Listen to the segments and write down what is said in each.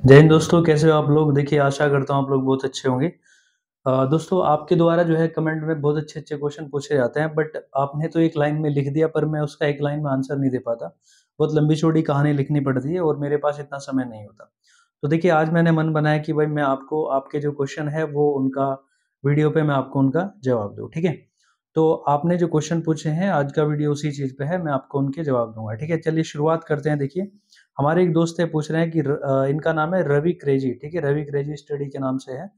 जय हिंद दोस्तों, कैसे हो आप लोग? देखिए, आशा करता हूँ आप लोग बहुत अच्छे होंगे। दोस्तों, आपके द्वारा जो है कमेंट में बहुत अच्छे-अच्छे क्वेश्चन पूछे जाते हैं, बट आपने तो एक लाइन में लिख दिया, पर मैं उसका एक लाइन में आंसर नहीं दे पाता। बहुत लंबी-चौड़ी कहानी लिखनी पड़ती है और मेरे पास इतना समय नहीं होता। तो देखिए, आज मैंने मन बनाया कि भाई मैं आपको आपके जो क्वेश्चन है वो उनका वीडियो पे मैं आपको उनका जवाब दूँ, ठीक है? तो आपने जो क्वेश्चन पूछे हैं, आज का वीडियो उसी चीज़ पे है, मैं आपको उनके जवाब दूँगा, ठीक है? चलिए शुरुआत करते हैं। देखिए, हमारे एक दोस्त है, पूछ रहे हैं कि इनका नाम है रवि क्रेजी, ठीक है? रवि क्रेजी स्टडी के नाम से है,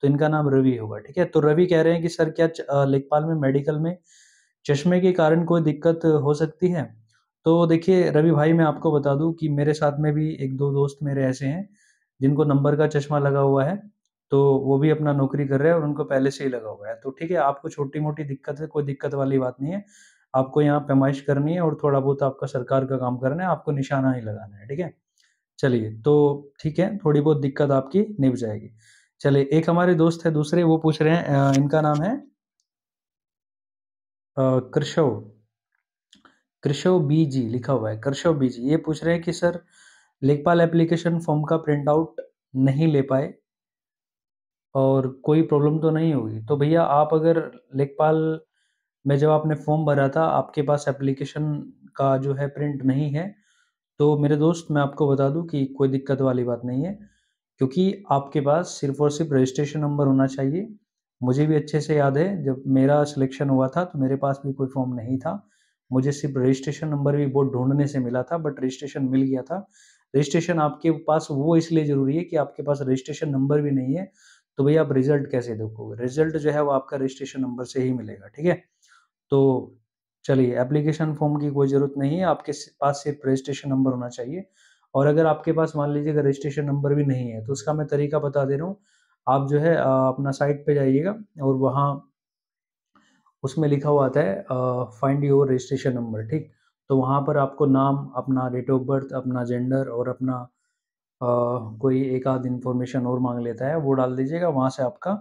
तो इनका नाम रवि होगा, ठीक है? तो रवि कह रहे हैं कि सर क्या लेखपाल में मेडिकल में चश्मे के कारण कोई दिक्कत हो सकती है? तो देखिए रवि भाई, मैं आपको बता दूँ कि मेरे साथ में भी 1-2 दोस्त मेरे ऐसे हैं, जिनको नंबर का चश्मा लगा हुआ है, तो वो भी अपना नौकरी कर रहे हैं और उनको पहले से ही लगा हुआ है। तो ठीक है, आपको छोटी-मोटी दिक्कत है, कोई दिक्कत वाली बात नहीं है। आपको यहाँ पैमाइश करनी है और थोड़ा बहुत आपका सरकार का काम करना है, आपको निशाना नहीं लगाना है, ठीक है? चलिए, तो ठीक है, थोड़ी बहुत दिक्कत आपकी निभ जाएगी। चलिए, एक हमारे दोस्त है दूसरे, वो पूछ रहे हैं इनका नाम है कृशव, कृशव बीजी लिखा हुआ है, कृशव बीजी। ये पूछ रहे हैं कि सर लेखपाल एप्लीकेशन फॉर्म का प्रिंट आउट नहीं ले पाए और कोई प्रॉब्लम तो नहीं होगी? तो भैया, आप अगर लेखपाल में जब आपने फॉर्म भरा था, आपके पास एप्लीकेशन का जो है प्रिंट नहीं है, तो मेरे दोस्त मैं आपको बता दूँ कि कोई दिक्कत वाली बात नहीं है, क्योंकि आपके पास सिर्फ़ और सिर्फ़ रजिस्ट्रेशन नंबर होना चाहिए। मुझे भी अच्छे से याद है, जब मेरा सिलेक्शन हुआ था तो मेरे पास भी कोई फ़ॉर्म नहीं था। मुझे सिर्फ़ रजिस्ट्रेशन नंबर भी बहुत ढूँढने से मिला था, बट रजिस्ट्रेशन मिल गया था। रजिस्ट्रेशन आपके पास वो इसलिए ज़रूरी है कि आपके पास रजिस्ट्रेशन नंबर भी नहीं है, तो भैया आप रिज़ल्ट कैसे देखोगे? रिज़ल्ट जो है वो आपका रजिस्ट्रेशन नंबर से ही मिलेगा, ठीक है? तो चलिए, एप्लीकेशन फ़ॉर्म की कोई ज़रूरत नहीं है, आपके पास सिर्फ़ रजिस्ट्रेशन नंबर होना चाहिए। और अगर आपके पास मान लीजिए अगर रजिस्ट्रेशन नंबर भी नहीं है, तो उसका मैं तरीका बता दे रहा हूँ। आप जो है अपना साइट पे जाइएगा और वहाँ उसमें लिखा हुआ आता है फाइंड योर रजिस्ट्रेशन नंबर, ठीक? तो वहाँ पर आपको नाम, अपना डेट ऑफ बर्थ, अपना जेंडर और अपना अ, कोई एक आध इन्फॉर्मेशन और माँग लेता है, वो डाल दीजिएगा, वहाँ से आपका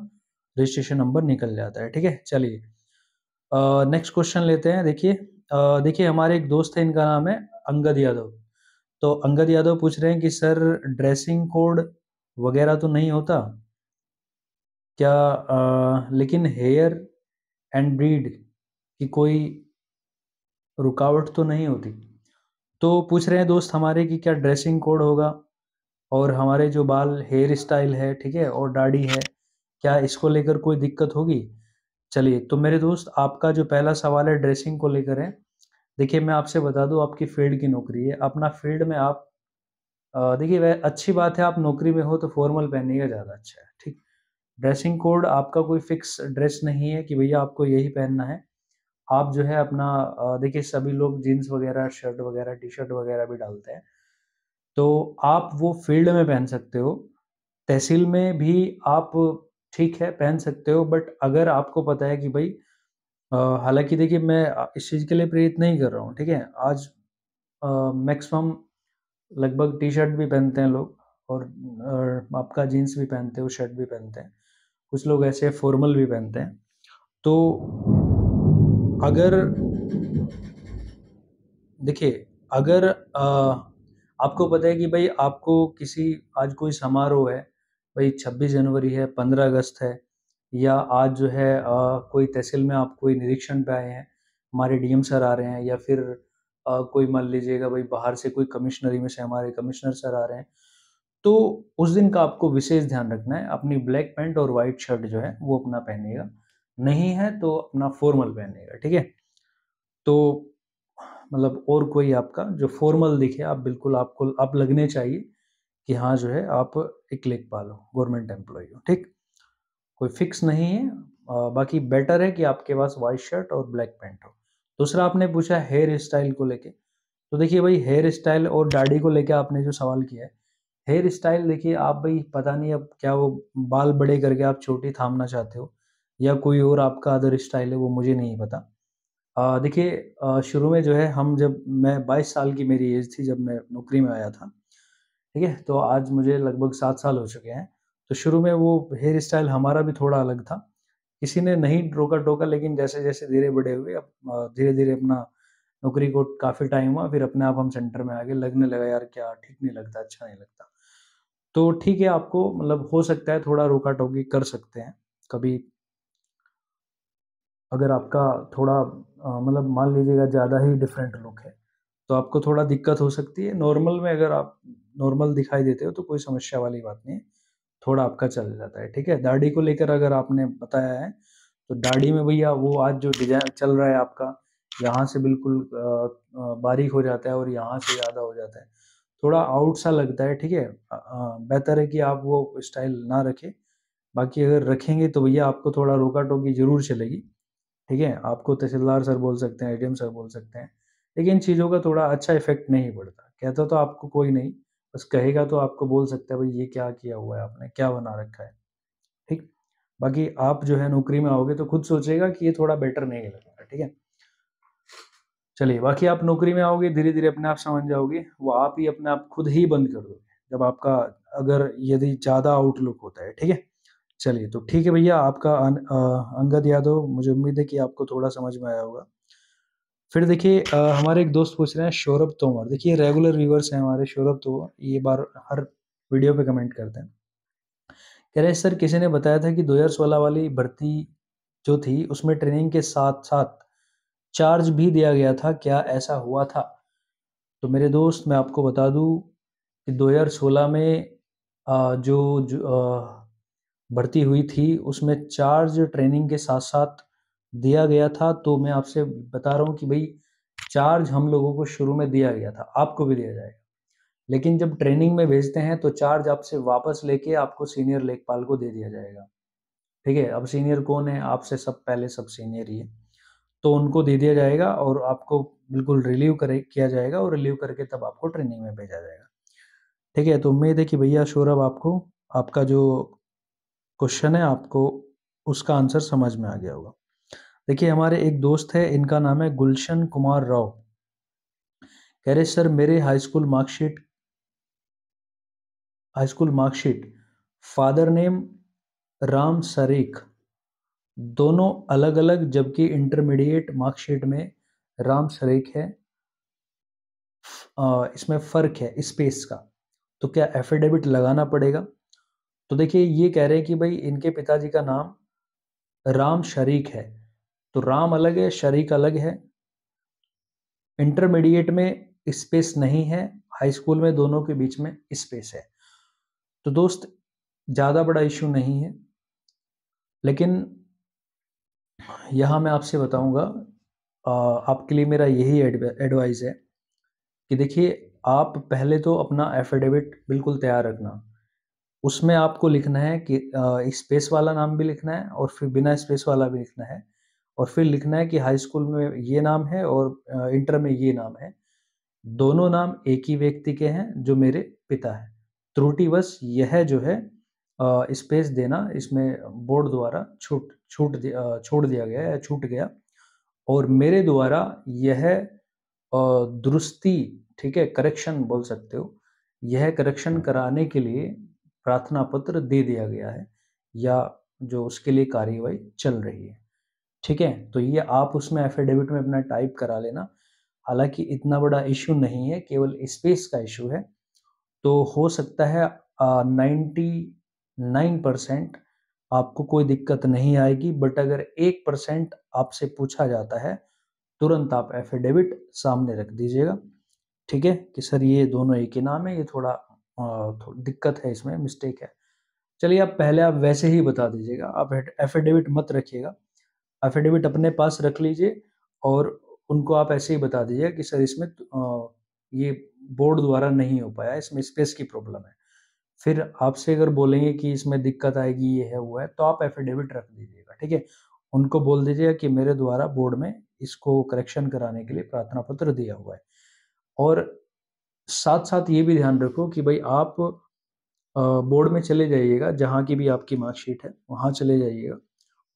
रजिस्ट्रेशन नंबर निकल जाता है, ठीक है? चलिए, नेक्स्ट क्वेश्चन लेते हैं। देखिए, देखिए हमारे एक दोस्त है, इनका नाम है अंगद यादव। तो अंगद यादव पूछ रहे हैं कि सर ड्रेसिंग कोड वगैरह तो नहीं होता क्या? लेकिन हेयर एंड ब्रीड की कोई रुकावट तो नहीं होती? तो पूछ रहे हैं दोस्त हमारे कि क्या ड्रेसिंग कोड होगा और हमारे जो बाल हेयर स्टाइल है, ठीक है, और दाढ़ी है, क्या इसको लेकर कोई दिक्कत होगी? चलिए, तो मेरे दोस्त आपका जो पहला सवाल है ड्रेसिंग को लेकर है। देखिए, मैं आपसे बता दूँ, आपकी फ़ील्ड की नौकरी है, अपना फ़ील्ड में आप देखिए, वह अच्छी बात है, आप नौकरी में हो तो फ़ॉर्मल पहनिएगा, ज़्यादा अच्छा है, ठीक? ड्रेसिंग कोड आपका कोई फ़िक्स ड्रेस नहीं है कि भैया आपको यही पहनना है। आप जो है अपना देखिए, सभी लोग जीन्स वग़ैरह, शर्ट वग़ैरह, टी-शर्ट वग़ैरह भी डालते हैं, तो आप वो फ़ील्ड में पहन सकते हो। तहसील में भी आप ठीक है, पहन सकते हो, बट अगर आपको पता है कि भई हालाँकि देखिए, मैं इस चीज़ के लिए प्रेरित नहीं कर रहा हूँ, ठीक है? आज मैक्सिमम लगभग टी-शर्ट भी पहनते हैं लोग और आपका जीन्स भी पहनते हो, शर्ट भी पहनते हैं। कुछ लोग ऐसे फॉर्मल भी पहनते हैं। तो अगर देखिए, अगर आपको पता है कि भई आपको किसी आज कोई समारोह है, भई 26 जनवरी है, 15 अगस्त है, या आज जो है कोई तहसील में आप कोई निरीक्षण पे आए हैं, हमारे डीएम सर आ रहे हैं, या फिर कोई मान लीजिएगा भई बाहर से कोई कमिश्नरी में से हमारे कमिश्नर सर आ रहे हैं, तो उस दिन का आपको विशेष ध्यान रखना है, अपनी ब्लैक पैंट और व्हाइट शर्ट जो है वो अपना पहनिएगा। नहीं है तो अपना फॉर्मल पहनिएगा, ठीक है? तो मतलब और कोई आपका जो फॉर्मल दिखे, आप बिल्कुल आपको आप लगने चाहिए कि हाँ, जो है आप एक लेखपाल हो, गवर्नमेंट एम्प्लॉयी हो, ठीक? कोई फिक्स नहीं है। बाकी बेटर है कि आपके पास व्हाइट शर्ट और ब्लैक पैंट हो। दूसरा आपने पूछा हेयर स्टाइल को लेके, तो देखिए भाई, हेयर स्टाइल और दाढ़ी को लेके आपने जो सवाल किया है, हेयर स्टाइल देखिए, आप भाई पता नहीं अब क्या वो बाल बड़े करके आप चोटी थामना चाहते हो, या कोई और आपका अदर स्टाइल है, वो मुझे नहीं पता। देखिए, शुरू में जो है हम जब मैं 22 साल की मेरी एज थी जब मैं नौकरी में आया था, ठीक है? तो आज मुझे लगभग 7 साल हो चुके हैं। तो शुरू में वो हेयर स्टाइल हमारा भी थोड़ा अलग था। किसी ने नहीं रोका-टोका, लेकिन जैसे-जैसे धीरे बड़े हुए, अब धीरे-धीरे अपना नौकरी को काफ़ी टाइम हुआ, फिर अपने आप हम सेंटर में आ गए, लगने लगा यार क्या ठीक नहीं लगता, अच्छा नहीं लगता। तो ठीक है, आपको मतलब हो सकता है थोड़ा रोका-टोकी कर सकते हैं। कभी अगर आपका थोड़ा मतलब मान लीजिएगा ज़्यादा ही डिफरेंट लुक है, तो आपको थोड़ा दिक्कत हो सकती है। नॉर्मल में अगर आप नॉर्मल दिखाई देते हो तो कोई समस्या वाली बात नहीं है, थोड़ा आपका चल जाता है, ठीक है? दाढ़ी को लेकर अगर आपने बताया है, तो दाढ़ी में भैया वो आज जो डिज़ाइन चल रहा है आपका, यहाँ से बिल्कुल बारीक हो जाता है और यहाँ से ज़्यादा हो जाता है। थोड़ा आउट सा लगता है, ठीक है? बेहतर है कि आप वो स्टाइल ना रखें। बाकी अगर रखेंगे तो भैया आपको थोड़ा रोका-टोकी ज़रूर चलेगी, ठीक है? आपको तहसीलदार सर बोल सकते हैं, एडीएम सर बोल सकते हैं, लेकिन इन चीज़ों का थोड़ा अच्छा इफ़ेक्ट नहीं पड़ता। कहता तो आपको कोई नहीं, बस कहेगा तो आपको बोल सकता है, "भई ये क्या किया हुआ है आपने? क्या बना रखा है?" ठीक? बाकी आप जो है नौकरी में आओगे तो खुद सोचिएगा कि ये थोड़ा बेटर नहीं लगेगा, ठीक है? चलिए, बाकी आप नौकरी में आओगे, धीरे-धीरे अपने आप समझ जाओगे, वो आप ही अपने आप खुद ही बंद कर दोगे, जब आपका अगर यदि ज़्यादा आउटलुक होता है, ठीक है? चलिए, तो ठीक है भैया, आपका अंगद यादव, मुझे उम्मीद है कि आपको थोड़ा समझ में आया होगा। फिर देखिए हमारे एक दोस्त पूछ रहे हैं सौरभ तोमर, देखिए रेगुलर व्यूअर्स हैं हमारे सौरभ तोमर, ये बार हर वीडियो पे कमेंट करते हैं। कह रहे हैं सर किसी ने बताया था कि 2016 वाली भर्ती जो थी उसमें ट्रेनिंग के साथ-साथ चार्ज भी दिया गया था, क्या ऐसा हुआ था? तो मेरे दोस्त मैं आपको बता दूँ कि 2016 में भर्ती हुई थी उसमें चार्ज ट्रेनिंग के साथ-साथ दिया गया था, तो मैं आपसे बता रहा हूँ कि भई चार्ज हम लोगों को शुरू में दिया गया था, आपको भी दिया जाएगा। लेकिन जब ट्रेनिंग में भेजते हैं तो चार्ज आपसे वापस लेके आपको सीनियर लेखपाल को दे दिया जाएगा, ठीक है? अब सीनियर कौन है? आपसे सब पहले सब सीनियर ही है। तो उनको दे दिया जाएगा और आपको बिल्कुल रिलीव करे किया जाएगा और रिलीव करके तब आपको ट्रेनिंग में भेजा जाएगा। ठीक है? तो उम्मीद है कि भैया सौरभ आपको आपका जो क्वेश्चन है आपको उसका आंसर समझ में आ गया होगा। देखिए हमारे एक दोस्त है इनका नाम है गुलशन कुमार राव। कह रहे सर मेरे high school marksheet father name Ram सरीख दोनों अलग-अलग जबकि इंटरमीडिएट मार्कशीट में राम सरीख है। इसमें फ़र्क है स्पेस का, तो क्या एफ़िडेविट लगाना पड़ेगा? तो देखिए ये कह रहे हैं कि भई इनके पिताजी का नाम राम शरीक है, तो राम अलग है, शरीक अलग है। इंटरमीडिएट में स्पेस नहीं है, हाई स्कूल में दोनों के बीच में स्पेस है। तो दोस्त ज़्यादा बड़ा इश्यू नहीं है, लेकिन यहाँ मैं आपसे बताऊँगा आपके लिए मेरा यही एडवाइस है कि देखिए आप पहले तो अपना एफ़िडेविट बिल्कुल तैयार रखना। उसमें आपको लिखना है कि स्पेस वाला नाम भी लिखना है और फिर बिना स्पेस वाला भी लिखना है और फिर लिखना है कि हाई स्कूल में ये नाम है और इंटर में ये नाम है। दोनों नाम एक ही व्यक्ति के हैं जो मेरे पिता हैं। त्रुटिवश यह जो है स्पेस देना इसमें बोर्ड द्वारा छोड़ दिया गया या छूट गया और मेरे द्वारा यह दुरुस्ती, ठीक है, करेक्शन बोल सकते हो। यह करेक्शन कराने के लिए प्रार्थना पत्र दे दिया गया है या जो उसके लिए कार्यवाही चल रही है, ठीक है? तो ये आप उसमें एफ़िडेविट में अपना टाइप करा लेना। हालाँकि इतना बड़ा इश्यू नहीं है, केवल स्पेस का इश्यू है। तो हो सकता है 99% आपको कोई दिक्कत नहीं आएगी, बट अगर 1% आपसे पूछा जाता है, तुरंत आप एफ़िडेविट सामने रख दीजिएगा, ठीक है? कि सर ये दोनों एक ही नाम है, ये थोड़ा दिक्कत है इसमें, मिस्टेक है। चलिए आप पहले आप वैसे ही बता दीजिएगा, आप एफ़िडेविट मत रखिएगा। एफ़िडेविट अपने पास रख लीजिए और उनको आप ऐसे ही बता दीजिए कि सर इसमें ये बोर्ड द्वारा नहीं हो पाया, इसमें स्पेस की प्रॉब्लम है। फिर आपसे अगर बोलेंगे कि इसमें दिक्कत आएगी, ये है, वो है, तो आप एफ़िडेविट रख दीजिएगा, ठीक है? उनको बोल दीजिएगा कि मेरे द्वारा बोर्ड में इसको करेक्शन कराने के लिए प्रार्थना पत्र दिया हुआ है। और साथ-साथ ये भी ध्यान रखो कि भई आप बोर्ड में चले जाइएगा, जहाँ की भी आपकी मार्कशीट है, वहाँ चले जाइएगा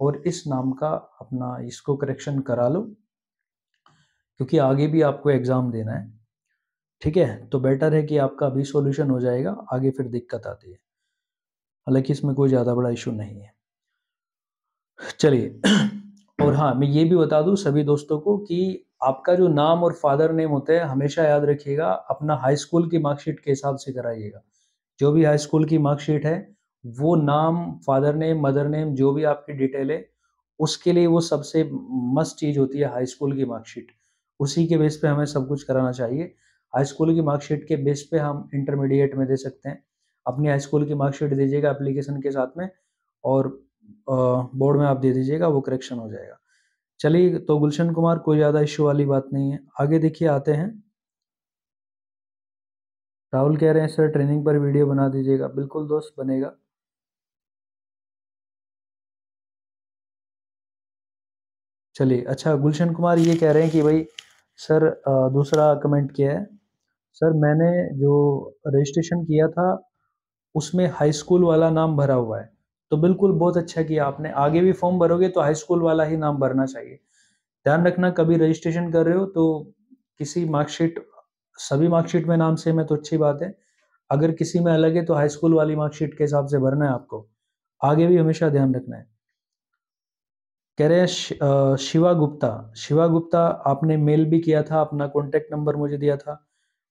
और इस नाम का अपना इसको करेक्शन करा लो, क्योंकि आगे भी आपको एग्ज़ाम देना है, ठीक है? तो बेटर है कि आपका अभी सॉल्यूशन हो जाएगा, आगे फिर दिक्कत आती है। हालाँकि इसमें कोई ज़्यादा बड़ा इश्यू नहीं है। चलिए और हाँ, मैं ये भी बता दूँ सभी दोस्तों को कि आपका जो नाम और फादर नेम होता है, हमेशा याद रखिएगा अपना हाई स्कूल की मार्कशीट के हिसाब से कराइएगा। जो भी हाई स्कूल की मार्कशीट है, वो नाम, फादर नेम, मदर नेम, जो भी आपकी डिटेल है, उसके लिए वो सबसे मस्ट चीज़ होती है हाई स्कूल की मार्कशीट। उसी के बेस पे हमें सब कुछ कराना चाहिए। हाई स्कूल की मार्कशीट के बेस पे हम इंटरमीडिएट में दे सकते हैं। अपनी हाई स्कूल की मार्कशीट दीजिएगा एप्लीकेशन के साथ में, और बोर्ड में आप दे दीजिएगा, वो करेक्शन हो जाएगा। चलिए, तो गुलशन कुमार, कोई ज़्यादा इश्यू वाली बात नहीं है। आगे देखिए, आते हैं। राहुल कह रहे हैं सर ट्रेनिंग पर वीडियो बना दीजिएगा। बिल्कुल दोस्त, बनेगा। चलिए, अच्छा, गुलशन कुमार ये कह रहे हैं कि भाई सर, दूसरा कमेंट किया है, सर मैंने जो रजिस्ट्रेशन किया था उसमें हाई स्कूल वाला नाम भरा हुआ है। तो बिल्कुल, बहुत अच्छा किया आपने। आगे भी फॉर्म भरोगे तो हाई स्कूल वाला ही नाम भरना चाहिए। ध्यान रखना, कभी रजिस्ट्रेशन कर रहे हो तो किसी मार्कशीट, सभी मार्कशीट में नाम सेम है तो अच्छी बात है। अगर किसी में अलग है तो हाई स्कूल वाली मार्कशीट के हिसाब से भरना है आपको। आगे भी हमेशा ध्यान रखना है। कह रहे हैं शिवा गुप्ता। शिवा गुप्ता, आपने मेल भी किया था, अपना कॉन्टैक्ट नंबर मुझे दिया था,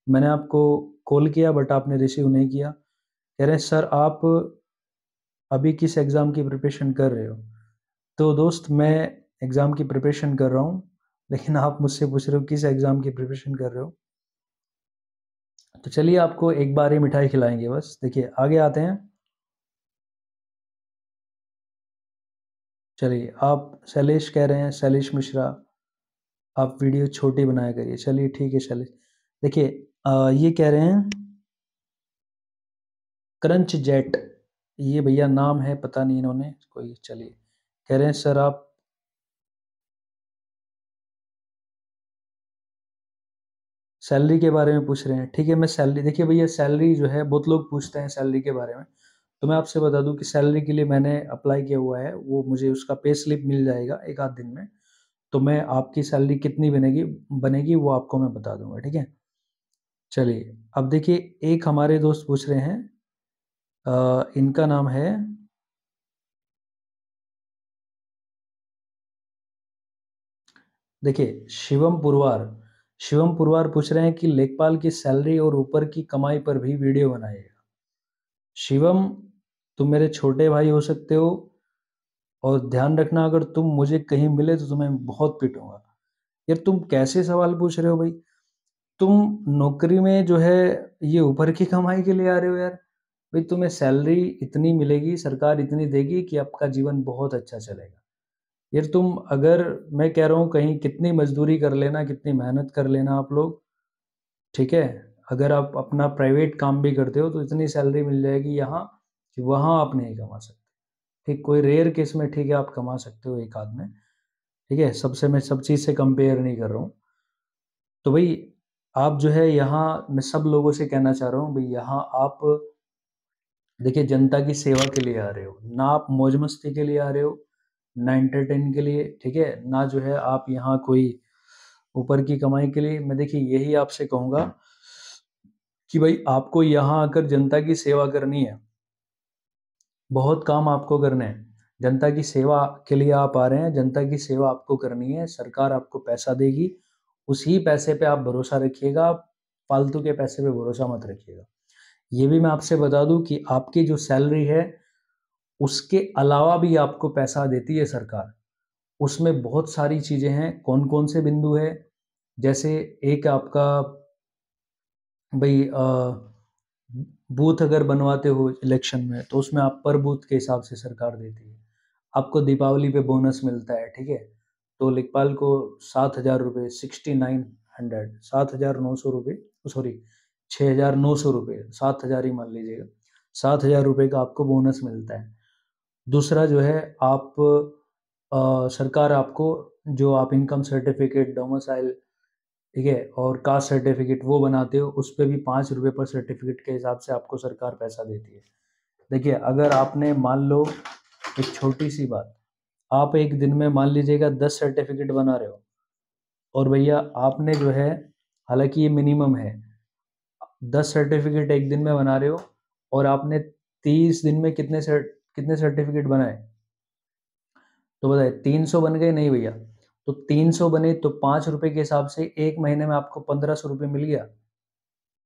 मैंने आपको कॉल किया बट आपने रिसीव नहीं किया। कह रहे हैं सर आप अभी किस एग्ज़ाम की प्रिपरेशन कर रहे हो? तो दोस्त, मैं एग्ज़ाम की प्रिपरेशन कर रहा हूँ, लेकिन आप मुझसे पूछ रहे हो किस एग्ज़ाम की प्रिपरेशन कर रहे हो? तो चलिए, आपको एक बार ही मिठाई खिलाएँगे बस। देखिए, आगे आते हैं। चलिए, आप शैलेश कह रहे हैं, शैलेश मिश्रा, आप वीडियो छोटी बनाया करिए। चलिए ठीक है शैलेश। देखिए, ये कह रहे हैं क्रंच जेट, ये भैया नाम है, पता नहीं इन्होंने कोई। चलिए, कह रहे हैं सर आप सैलरी के बारे में पूछ रहे हैं। ठीक है, मैं सैलरी, देखिए भैया, सैलरी जो है बहुत लोग पूछते हैं सैलरी के बारे में। तो मैं आपसे बता दूं कि सैलरी के लिए मैंने अप्लाई किया हुआ है, वो मुझे उसका पे स्लिप मिल जाएगा एक आध दिन में। तो मैं आपकी सैलरी कितनी बनेगी बनेगी वो आपको मैं बता दूंगा, ठीक है। चलिए, अब देखिए, एक हमारे दोस्त पूछ रहे हैं, इनका नाम है, देखिए, शिवम पुरवार। शिवम पुरवार पूछ रहे हैं कि लेखपाल की सैलरी और ऊपर की कमाई पर भी वीडियो बनाइएगा। शिवम, तुम मेरे छोटे भाई हो सकते हो, और ध्यान रखना, अगर तुम मुझे कहीं मिले तो तुम्हें बहुत पीटूंगा। यार, तुम कैसे सवाल पूछ रहे हो भाई? तुम नौकरी में जो है ये ऊपर की कमाई के लिए आ रहे हो यार? भाई, तुम्हें सैलरी इतनी मिलेगी, सरकार इतनी देगी कि आपका जीवन बहुत अच्छा चलेगा। यार तुम, अगर, मैं कह रहा हूँ कहीं कितनी मजदूरी कर लेना, कितनी मेहनत कर लेना आप लोग, ठीक है, अगर आप अपना प्राइवेट काम भी करते हो तो इतनी सैलरी मिल जाएगी यहाँ कि वहाँ आप नहीं कमा सकते। ठीक, कोई रेयर केस में ठीक है आप कमा सकते हो एक आध में, ठीक है, सबसे, मैं सब चीज़ से कंपेयर नहीं कर रहा हूँ। तो भाई, आप जो है यहाँ, मैं सब लोगों से कहना चाह रहा हूँ भाई, यहाँ आप देखिए, जनता की सेवा के लिए आ रहे हो ना, आप मौज मस्ती के लिए आ रहे हो, ना एंटरटेन के लिए, ठीक है, ना जो है आप यहाँ कोई ऊपर की कमाई के लिए। मैं देखिए यही आपसे कहूँगा कि भाई, आपको यहाँ आकर जनता की सेवा करनी है, बहुत काम आपको करने हैं। जनता की सेवा के लिए आप आ रहे हैं, जनता की सेवा आपको करनी है, सरकार आपको पैसा देगी, उसी पैसे पे आप भरोसा रखिएगा, फालतू के पैसे पे भरोसा मत रखिएगा। ये भी मैं आपसे बता दूं कि आपकी जो सैलरी है, उसके अलावा भी आपको पैसा देती है सरकार। उसमें बहुत सारी चीज़ें हैं, कौन-कौन से बिंदु है, जैसे एक आपका, भई, बूथ अगर बनवाते हो इलेक्शन में तो उसमें आप पर बूथ के हिसाब से सरकार देती है। आपको दीपावली पे बोनस मिलता है, ठीक है? तो लेखपाल को 7,000 रुपये, 6900, 7,900 रुपये, सॉरी, 6,900 रुपये, 7,000 ही मान लीजिएगा। 7,000 रुपये का आपको बोनस मिलता है। दूसरा जो है, आप, सरकार आपको, जो आप इनकम सर्टिफिकेट, डोमिसाइल, ठीक है, और कास्ट सर्टिफिकेट वो बनाते हो, उस पे भी 5 रुपये पर सर्टिफिकेट के हिसाब से आपको सरकार पैसा देती है। देखिए, अगर आपने, मान लो, एक छोटी सी बात, आप एक दिन में मान लीजिएगा 10 सर्टिफिकेट बना रहे हो, और भैया आपने जो है, हालांकि ये मिनिमम है, 10 सर्टिफिकेट एक दिन में बना रहे हो, और आपने 30 दिन में कितने सर्टिफिकेट बनाए? तो बताए, 300 बन गए नहीं भैया? तो 300 बने तो 5 रुपए के हिसाब से एक महीने में आपको 1,500 रुपये मिल गया।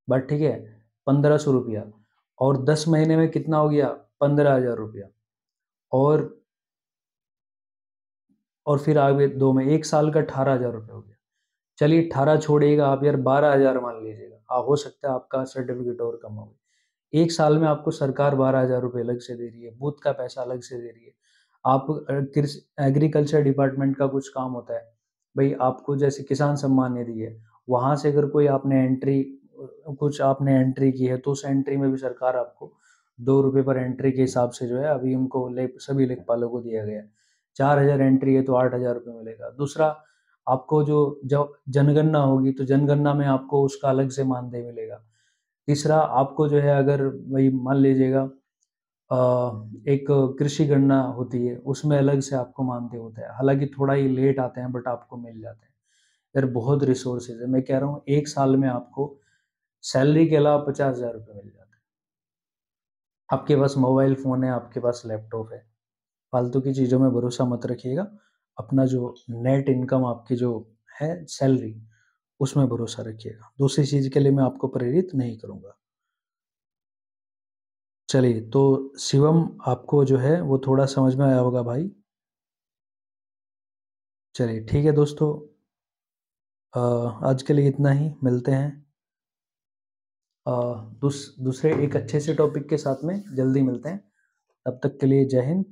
बात ठीक है, 1,500 रुपया। और 10 महीने में कितना हो गया? 15,000 रुपया। और फिर आगे 2 में 1 साल का 18,000 रुपये हो गया। चलिए 18 छोड़िएगा आप यार, 12,000 मान लीजिएगा। हो सकता है आपका सर्टिफिकेट और कम हो। 1 साल में आपको सरकार 12,000 रुपये अलग से दे रही है, बूथ का पैसा अलग से दे रही है। आप कृषि एग्रीकल्चर डिपार्टमेंट का कुछ काम होता है, भई आपको जैसे किसान सम्मान निधि है, वहाँ से अगर कोई आपने कुछ आपने एंट्री की है, तो उस एंट्री में भी सरकार आपको ₹2 पर एंट्री के हिसाब से जो है अभी उनको सभी लेखपालों को दिया गया है। 4,000 एंट्री है तो ₹8,000 मिलेगा। दूसरा, आपको जो जनगणना होगी तो जनगणना में आपको उसका अलग से मानदेय मिलेगा। तीसरा, आपको जो है अगर वही मान लीजिएगा अ, एक कृषि गणना होती है, उसमें अलग से आपको मानदेय होता है। हालाँकि थोड़ा ही लेट आते हैं बट आपको मिल जाते हैं। यार बहुत रिसोर्सेज़ है, मैं कह रहा हूँ 1 साल में आपको सैलरी के अलावा 50,000 रुपए मिल जाते हैं। आपके पास मोबाइल फ़ोन है, आपके पास लैपटॉप है, फालतू की चीज़ों में भरोसा मत रखिएगा। अपना जो नेट इनकम आपकी जो है सैलरी, उसमें भरोसा रखिएगा। दूसरी चीज़ के लिए मैं आपको प्रेरित नहीं करूँगा। चलिए, तो शिवम, आपको जो है वो थोड़ा समझ में आया होगा भाई। चलिए ठीक है दोस्तों, आज के लिए इतना ही, मिलते हैं अ, दूसरे एक अच्छे से टॉपिक के साथ में जल्दी मिलते हैं। तब तक के लिए जय हिंद।